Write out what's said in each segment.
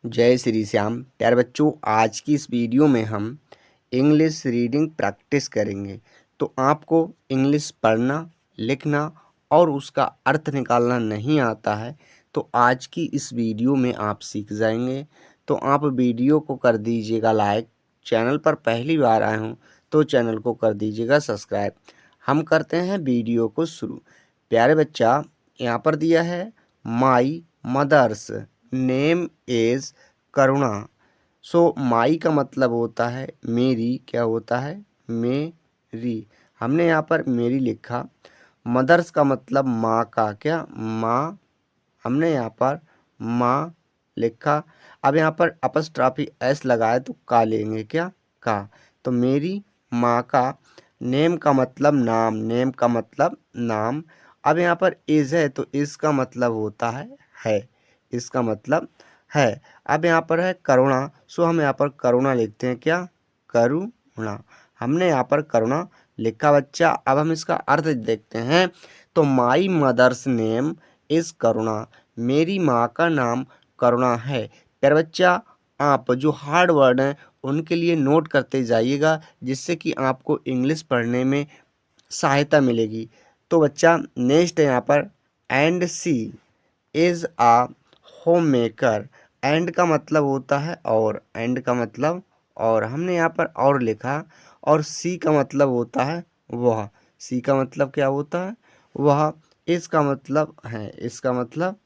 जय श्री श्याम। प्यारे बच्चों, आज की इस वीडियो में हम इंग्लिश रीडिंग प्रैक्टिस करेंगे। तो आपको इंग्लिश पढ़ना, लिखना और उसका अर्थ निकालना नहीं आता है तो आज की इस वीडियो में आप सीख जाएंगे। तो आप वीडियो को कर दीजिएगा लाइक, चैनल पर पहली बार आए हों तो चैनल को कर दीजिएगा सब्सक्राइब। हम करते हैं वीडियो को शुरू। प्यारे बच्चा, यहाँ पर दिया है माई मदर्स नेम इज करुणा। सो माई का मतलब होता है मेरी, क्या होता है मेरी। हमने यहाँ पर मेरी लिखा। मदर्स का मतलब माँ का, क्या माँ, हमने यहाँ पर माँ लिखा। अब यहाँ पर अपस्ट्रॉफी एस लगाए तो का लेंगे, क्या का। तो मेरी माँ का। नेम का मतलब नाम, नेम का मतलब नाम। अब यहाँ पर इज है तो इसका मतलब होता है, इसका मतलब है। अब यहाँ पर है करुणा, सो हम यहाँ पर करुणा लिखते हैं, क्या करुणा। हमने यहाँ पर करुणा लिखा बच्चा। अब हम इसका अर्थ देखते हैं। तो माई मदर्स नेम इज करुणा, मेरी माँ का नाम करुणा है। प्यारे बच्चा, आप जो हार्ड वर्ड हैं उनके लिए नोट करते जाइएगा जिससे कि आपको इंग्लिश पढ़ने में सहायता मिलेगी। तो बच्चा नेक्स्ट है यहाँ पर and she is a home maker. And का मतलब होता है और, एंड का मतलब और, हमने यहाँ पर और लिखा। और सी का मतलब होता है वह, सी का मतलब क्या होता है वह। इसका मतलब है, इसका मतलब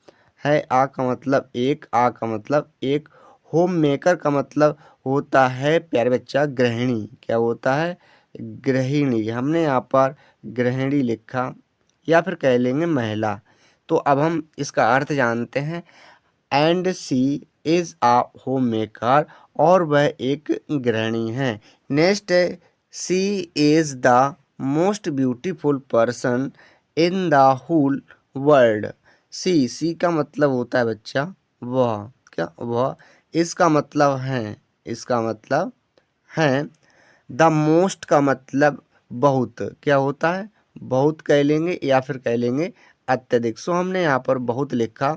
है। आ का मतलब एक, आ का मतलब एक। होम मेकर का मतलब होता है प्यारे बच्चा गृहिणी, क्या होता है गृहिणी। हमने यहाँ पर गृहिणी लिखा या फिर कह लेंगे महिला। तो अब हम इसका अर्थ जानते हैं। And she is a home maker, और वह एक गृहिणी है। नेक्स्ट है she is the most beautiful person in the whole world. She का मतलब होता है बच्चा वह, क्या वह। इसका मतलब है, इसका मतलब है। द मोस्ट का मतलब बहुत, क्या होता है बहुत कह लेंगे या फिर कह लेंगे अत्यधिक। सो हमने यहाँ पर बहुत लिखा।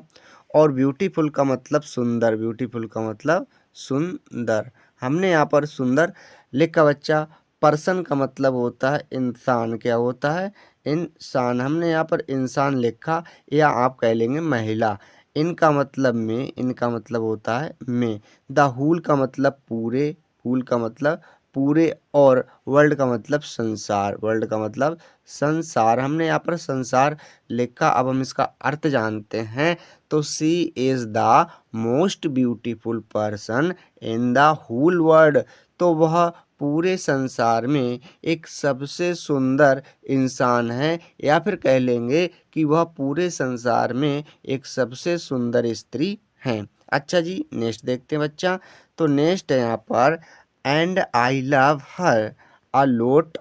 और ब्यूटीफुल का मतलब सुंदर, ब्यूटीफुल का मतलब सुंदर। हमने यहाँ पर सुंदर लिखा बच्चा। पर्सन का मतलब होता है इंसान, क्या होता है इंसान। हमने यहाँ पर इंसान लिखा या आप कह लेंगे महिला। इनका मतलब में, इनका मतलब होता है में। द हुल का मतलब पूरे, हुल का मतलब पूरे। और वर्ल्ड का मतलब संसार, वर्ल्ड का मतलब संसार। हमने यहाँ पर संसार लिखा। अब हम इसका अर्थ जानते हैं। तो she is the most beautiful person in the whole world. तो वह पूरे संसार में एक सबसे सुंदर इंसान है, या फिर कह लेंगे कि वह पूरे संसार में एक सबसे सुंदर स्त्री हैं। अच्छा जी, नेक्स्ट देखते हैं बच्चा। तो नेक्स्ट है यहाँ पर एंड आई लव हर अ लोट।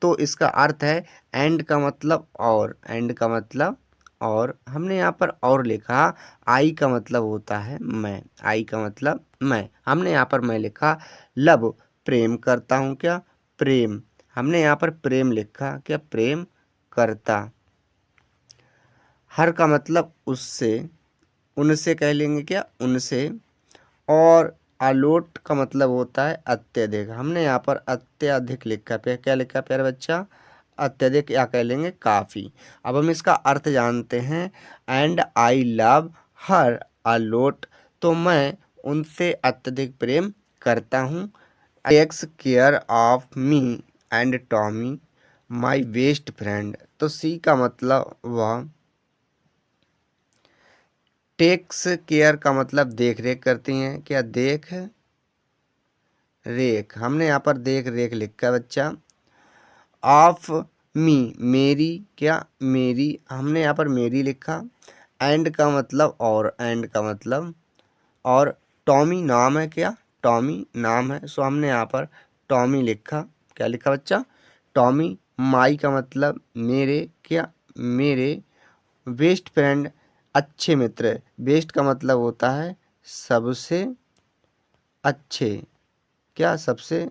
तो इसका अर्थ है एंड का मतलब और, एंड का मतलब और। हमने यहाँ पर और लिखा। आई का मतलब होता है मैं, आई का मतलब मैं। हमने यहाँ पर मैं लिखा। लव प्रेम करता हूँ, क्या प्रेम। हमने यहाँ पर प्रेम लिखा, क्या प्रेम करता। हर का मतलब उससे, उनसे कह लेंगे, क्या उनसे। और आलोट का मतलब होता है अत्यधिक। हमने यहाँ पर अत्यधिक लिखा, पे क्या लिखा प्यारे बच्चा अत्यधिक, या कह लेंगे काफ़ी। अब हम इसका अर्थ जानते हैं। And I love her a lot. तो मैं उनसे अत्यधिक प्रेम करता हूँ। Takes care of me and Tommy my best friend. तो सी का मतलब वह। टेक्स केयर का मतलब देख रेख करती हैं, क्या देख रेख। हमने यहाँ पर देख रेख लिखा बच्चा। ऑफ मी मेरी, क्या मेरी। हमने यहाँ पर मेरी लिखा। एंड का मतलब और, एंड का मतलब और। टॉमी नाम है, क्या टॉमी नाम है। सो हमने यहाँ पर टॉमी लिखा, क्या लिखा बच्चा टॉमी। माई का मतलब मेरे, क्या मेरे। बेस्ट फ्रेंड अच्छे मित्र। बेस्ट का मतलब होता है सबसे अच्छे, क्या सबसे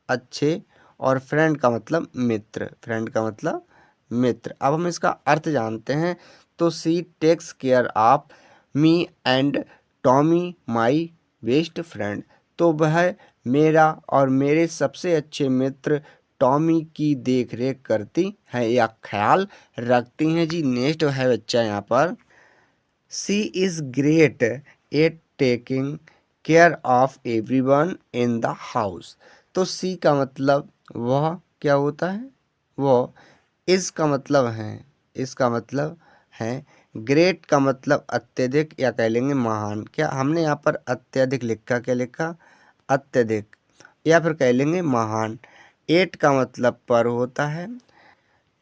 अच्छे। और फ्रेंड का मतलब मित्र, फ्रेंड का मतलब मित्र। अब हम इसका अर्थ जानते हैं। तो she takes care of me and Tommy my best friend, तो वह मेरा और मेरे सबसे अच्छे मित्र टॉमी की देख रेख करती हैं या ख्याल रखती हैं जी। नेक्स्ट है बच्चा यहाँ पर, she is great at taking care of everyone in the house. तो सी का मतलब वह क्या होता है, वह, इस का मतलब है, इसका मतलब है, ग्रेट का मतलब अत्यधिक या कह लेंगे महान। क्या हमने यहाँ पर अत्यधिक लिखा, क्या लिखा, अत्यधिक, या फिर कह लेंगे महान। एट का मतलब पर होता है।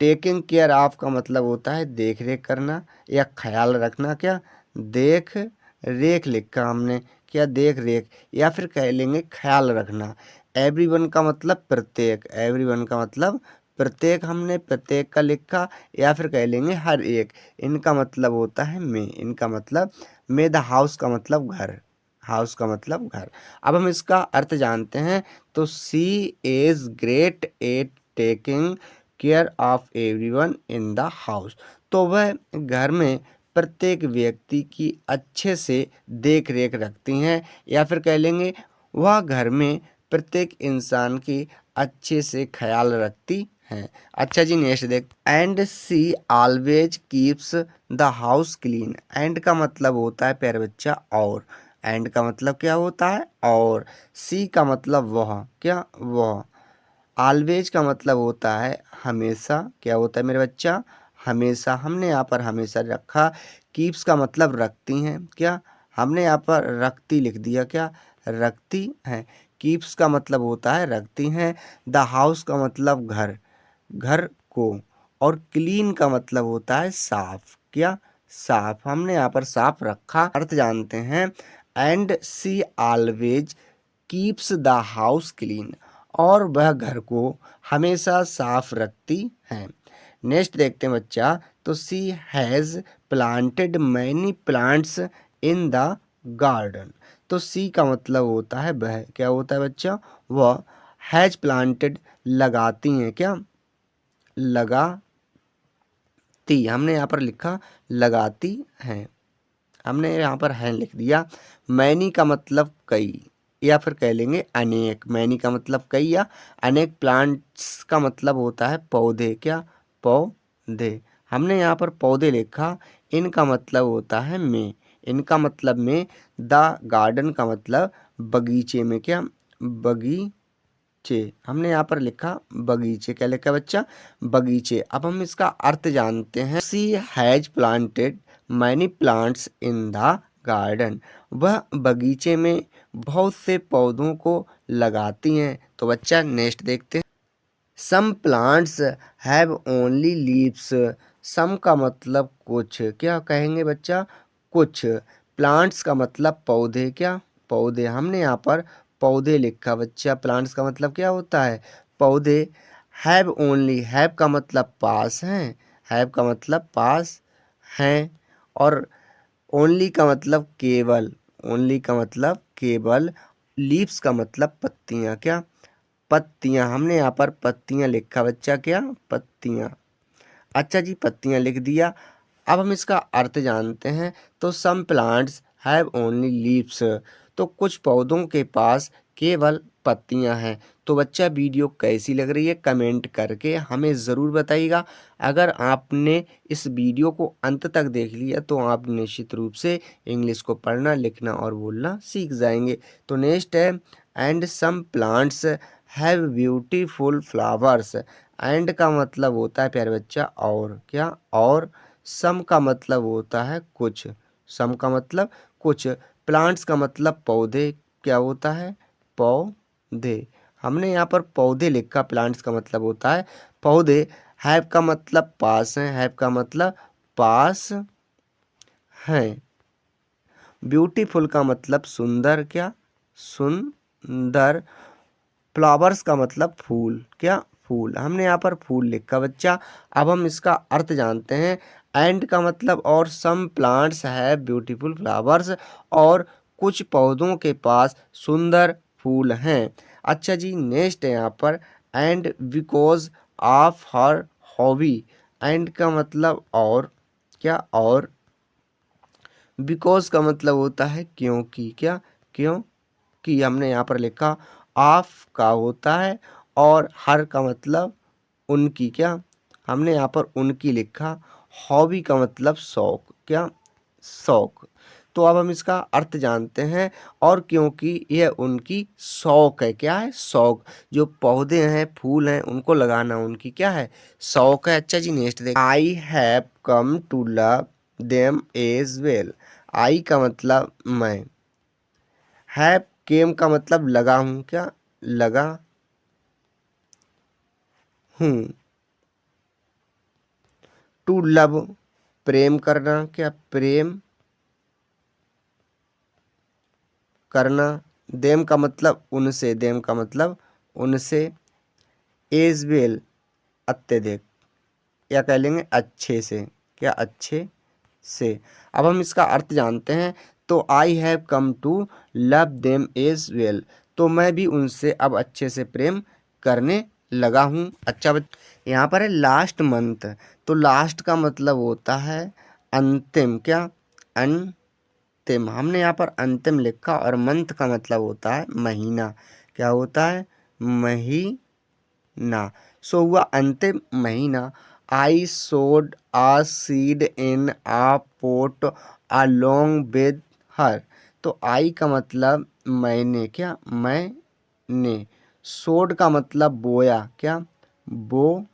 टेकिंग केयर ऑफ का मतलब होता है देख रेख करना या ख्याल रखना। क्या, देख रेख लिखा हमने, क्या, देख रेख, या फिर कह लेंगे ख्याल रखना। एवरीवन का मतलब प्रत्येक, एवरीवन का मतलब प्रत्येक, हमने प्रत्येक का लिखा, या फिर कह लेंगे हर एक। इनका मतलब होता है मे, इनका मतलब मे। द हाउस का मतलब घर, हाउस का मतलब घर। अब हम इसका अर्थ जानते हैं। तो she is great at taking care of everyone in the house, तो वह घर में प्रत्येक व्यक्ति की अच्छे से देख रेख रखती हैं, या फिर कह लेंगे वह घर में प्रत्येक इंसान की अच्छे से ख्याल रखती हैं। अच्छा जी, नेक्स्ट देख, and she always keeps the house clean. And का मतलब होता है प्यारे बच्चा और, एंड का मतलब क्या होता है और, सी का मतलब वह, क्या, वह, ऑलवेज का मतलब होता है हमेशा, क्या होता है मेरे बच्चा, हमेशा। हमने यहाँ पर हमेशा रखा। कीप्स का मतलब रखती हैं, क्या, हमने यहाँ पर रखती लिख दिया, क्या, रखती हैं। कीप्स का मतलब होता है रखती हैं। द हाउस का मतलब घर, घर को, और क्लीन का मतलब होता है साफ, क्या, साफ। हमने यहाँ पर साफ रखा। अर्थ जानते हैं, and she always keeps the house clean, और वह घर को हमेशा साफ रखती हैं। नेक्स्ट देखते हैं बच्चा, तो she has planted many plants in the garden. तो सी का मतलब होता है वह, क्या होता है बच्चा, वह, हैज प्लांटेड लगाती हैं, क्या, लगाती, हमने यहाँ पर लिखा लगाती हैं, हमने यहाँ पर है लिख दिया। मैनी का मतलब कई, या फिर कह लेंगे अनेक। मैनी का मतलब कई या अनेक। प्लांट्स का मतलब होता है पौधे, क्या, पौधे। हमने यहाँ पर पौधे लिखा। इनका मतलब होता है में, इनका मतलब में। द गार्डन का मतलब बगीचे में, क्या, बगीचे। हमने यहाँ पर लिखा बगीचे, क्या लिखा बच्चा, बगीचे। अब हम इसका अर्थ जानते हैं। She has planted many plants in the garden, वह बगीचे में बहुत से पौधों को लगाती हैं। तो बच्चा नेक्स्ट देखते हैं, some plants have only leaves. Some का मतलब कुछ, क्या कहेंगे बच्चा, कुछ। प्लांट्स का मतलब पौधे, क्या, पौधे। हमने यहाँ पर पौधे लिखा बच्चा। प्लांट्स का मतलब क्या होता है, पौधे। हैव ओनली, हैव का मतलब पास हैं, हैव का मतलब पास हैं, और ओनली का मतलब केवल, ओनली का मतलब केवल। लीव्स का मतलब पत्तियाँ, क्या, पत्तियाँ। हमने यहाँ पर पत्तियाँ लिखा बच्चा, क्या, पत्तियाँ। अच्छा जी, पत्तियाँ लिख दिया। अब हम इसका अर्थ जानते हैं। तो some plants have only leaves, तो कुछ पौधों के पास केवल पत्तियां हैं। तो बच्चा वीडियो कैसी लग रही है कमेंट करके हमें ज़रूर बताइएगा। अगर आपने इस वीडियो को अंत तक देख लिया तो आप निश्चित रूप से इंग्लिश को पढ़ना, लिखना और बोलना सीख जाएंगे। तो नेक्स्ट है, and some plants have beautiful flowers. And का मतलब होता है प्यारे बच्चा और, क्या, और। सम का मतलब होता है कुछ, सम का मतलब कुछ। प्लांट्स का मतलब पौधे, क्या होता है, पौधे। हमने यहाँ पर पौधे लिखा। प्लांट्स का मतलब होता है पौधे। हैव का मतलब पास है, हैव का मतलब पास है। ब्यूटीफुल का मतलब सुंदर, क्या, सुंदर। फ्लावर्स का मतलब फूल, क्या, फूल। हमने यहाँ पर फूल लिखा बच्चा। अब हम इसका अर्थ जानते हैं। एंड का मतलब और, some plants have beautiful flowers, और कुछ पौधों के पास सुंदर फूल हैं। अच्छा जी, नेक्स्ट है यहाँ पर, and because of her hobby. And का मतलब और, क्या, और। बिकॉज का मतलब होता है क्योंकि, क्या, क्यों, की हमने यहाँ पर लिखा ऑफ का होता है और हर का मतलब उनकी, क्या हमने यहाँ पर उनकी लिखा। हॉबी का मतलब शौक, क्या शौक। तो अब हम इसका अर्थ जानते हैं। और क्योंकि यह उनकी शौक है, क्या है शौक, जो पौधे हैं फूल हैं उनको लगाना उनकी क्या है शौक है। अच्छा जी नेक्स्ट देख, I have come to love them as well. I का मतलब मैं, हैव केम का मतलब लगा हूं, क्या लगा हूं, टू लव प्रेम करना, क्या प्रेम करना। देम का मतलब उनसे, देम का मतलब उनसे। एज वेल अत्यधिक, या कह लेंगे अच्छे से, क्या अच्छे से। अब हम इसका अर्थ जानते हैं। तो I have come to love them as well, तो मैं भी उनसे अब अच्छे से प्रेम करने लगा हूँ। अच्छा यहाँ पर है लास्ट मंथ। तो लास्ट का मतलब होता है अंतिम, क्या अंतिम। हमने यहाँ पर अंतिम लिखा और मंथ का मतलब होता है महीना, क्या होता है महीना। सो हुआ अंतिम महीना। I sowed a seed in a pot along with her. तो आई का मतलब मैंने, क्या मैंने। सोड का मतलब बोया, क्या बो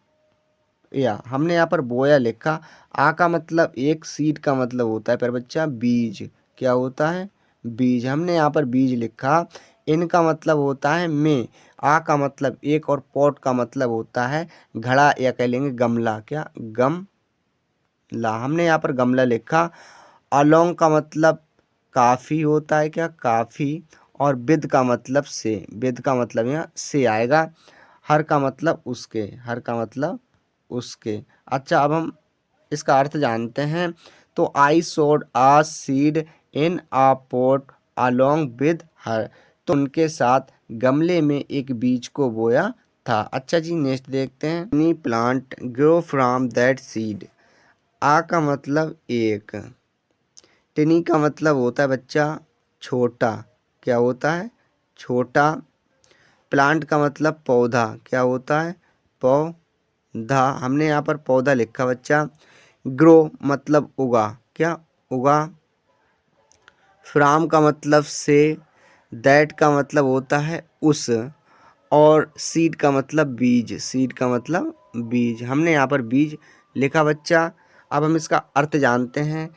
या हमने यहाँ पर बोया लिखा। आ का मतलब एक, सीड का मतलब होता है पर बच्चा बीज, क्या होता है बीज। हमने यहाँ पर बीज लिखा। इनका मतलब होता है में। आ का मतलब एक और पॉट का मतलब होता है घड़ा, या कह लेंगे गमला, क्या गमला। हमने यहाँ पर गमला लिखा। अलोंग का मतलब काफ़ी होता है, क्या काफ़ी। और विद का मतलब से, विद का मतलब यहाँ से आएगा। हर का मतलब उसके, हर का मतलब उसके। अच्छा अब हम इसका अर्थ जानते हैं। तो I sowed a seed in a pot along with her, तो उनके साथ गमले में एक बीज को बोया था। अच्छा जी नेक्स्ट देखते हैं। Any plant grow from that seed. A का मतलब एक, टिनी का मतलब होता है बच्चा छोटा, क्या होता है छोटा। प्लांट का मतलब पौधा, क्या होता है पौधा। हमने यहाँ पर पौधा लिखा बच्चा। ग्रो मतलब उगा, क्या उगा। फ्राम का मतलब से। दैट का मतलब होता है उस। और सीड का मतलब बीज, सीड का मतलब बीज। हमने यहाँ पर बीज लिखा बच्चा। अब हम इसका अर्थ जानते हैं।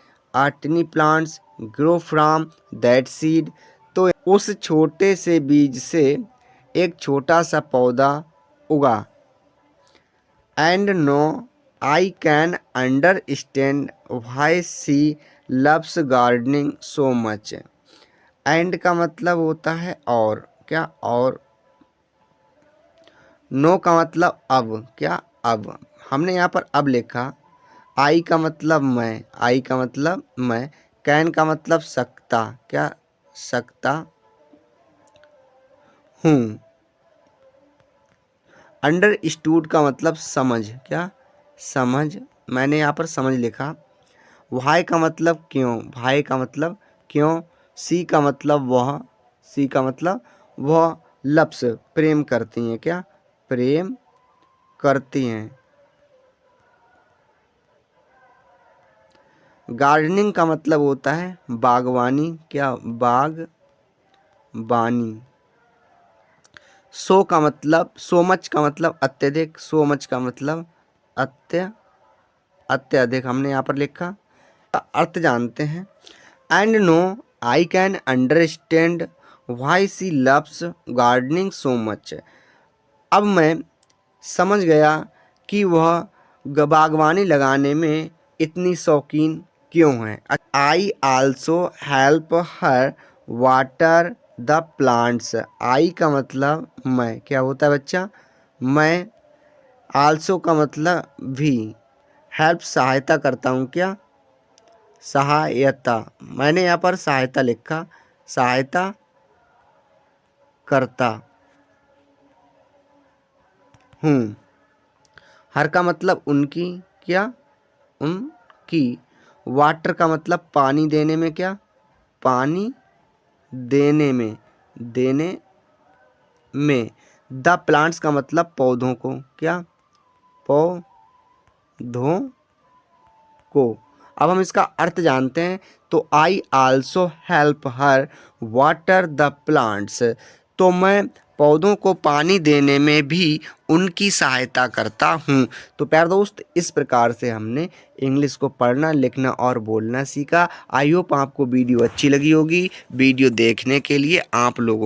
टिनी plants grow from that seed. तो उस छोटे से बीज से एक छोटा सा पौधा उगा। And no I can understand why she loves gardening so much. And का मतलब होता है और, क्या और। नो का मतलब अब, क्या अब। हमने यहाँ पर अब लिखा। आई का मतलब मैं, आई का मतलब मैं। कैन का मतलब सकता, क्या सकता हूँ। अंडरस्टूड का मतलब समझ, क्या समझ। मैंने यहाँ पर समझ लिखा। व्हाई का मतलब क्यों, भाई का मतलब क्यों। सी का मतलब वह, सी का मतलब वह लफ्स प्रेम करती हैं, क्या प्रेम करती हैं। गार्डनिंग का मतलब होता है बागवानी, क्या बागबानी। सो का मतलब, सो मच का मतलब अत्यधिक, सो मच का मतलब अत्यधिक। हमने यहाँ पर लिखा। अर्थ जानते हैं। And no I can understand why she loves gardening so much. अब मैं समझ गया कि वह बागवानी लगाने में इतनी शौकीन क्यों है। I also help her water the plants. I का मतलब मैं, क्या होता है बच्चा मैं। आल्सो का मतलब भी। हेल्प सहायता करता हूँ, क्या सहायता। मैंने यहाँ पर सहायता लिखा। सहायता करता हूँ। हर का मतलब उनकी, क्या उनकी। वाटर का मतलब पानी देने में, क्या पानी देने में। देने में, द प्लांट्स का मतलब पौधों को, क्या, पौधों को। अब हम इसका अर्थ जानते हैं, तो आई also help her water the plants, तो मैं पौधों को पानी देने में भी उनकी सहायता करता हूँ। तो प्यारे दोस्त, इस प्रकार से हमने इंग्लिश को पढ़ना, लिखना और बोलना सीखा। आई होप आपको वीडियो अच्छी लगी होगी। वीडियो देखने के लिए आप लोगों